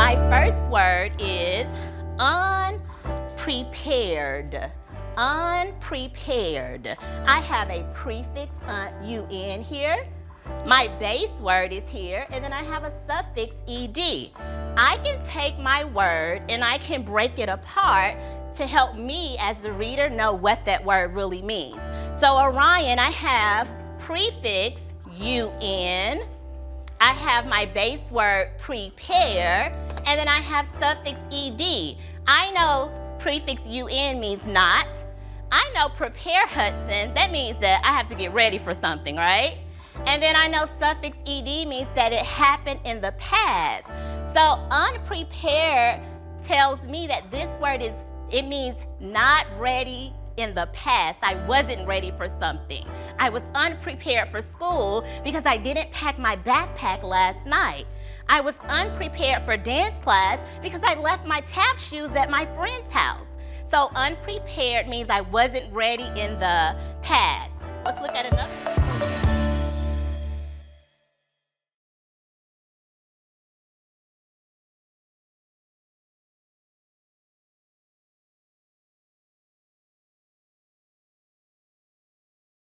My first word is unprepared. Unprepared. I have a prefix un here. My base word is here, and then I have a suffix ed. I can take my word and I can break it apart to help me as the reader know what that word really means. So Orion, I have prefix un, I have my base word prepare, and then I have suffix ed. I know prefix un means not. I know prepare, Hudson, that means that I have to get ready for something, right? And then I know suffix ed means that it happened in the past. So unprepared tells me that this word it means not ready in the past. I wasn't ready for something. I was unprepared for school because I didn't pack my backpack last night. I was unprepared for dance class because I left my tap shoes at my friend's house. So unprepared means I wasn't ready in the past. Let's look at another.